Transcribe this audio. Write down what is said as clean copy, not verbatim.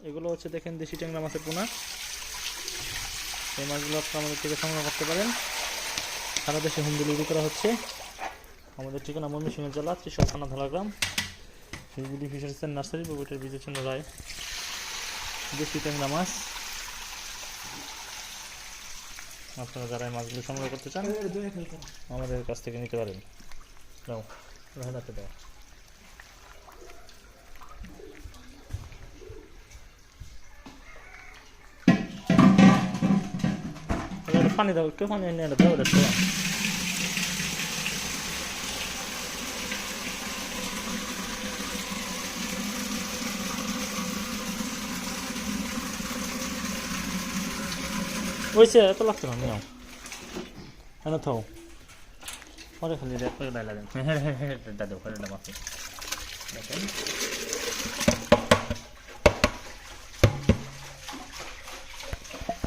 এগুলো হচ্ছে দেখেন দেশি ট্যাংরা মাছের পোনা। এই মাছগুলো আপনারা আমাদের থেকে সংগ্রহ করতে পারেন। সারা দেশে হোম ডেলিভারি করা হচ্ছে। আমাদের ঠিকানা ময়মনসিংহ জেলা ত্রিশাল থানা Dhalagram, Hizbuli fisheries and nursery, provider Bijoychandra Roy. দেশি ট্যাংরা মাছ আপনারা যারা এই মাছগুলো সংগ্রহ করতে চান আমাদের কাছ থেকে নিতে পারেন। দাও হাতে দাও। পানি দাও, একটু পানি এনে দাও। ওইসে এত লাগছে না, নিও এনে থাও। পরে খালি ডাইলা দেন। হ্যাঁ হ্যাঁ হ্যাঁ দাদু, মাছ দেখেন।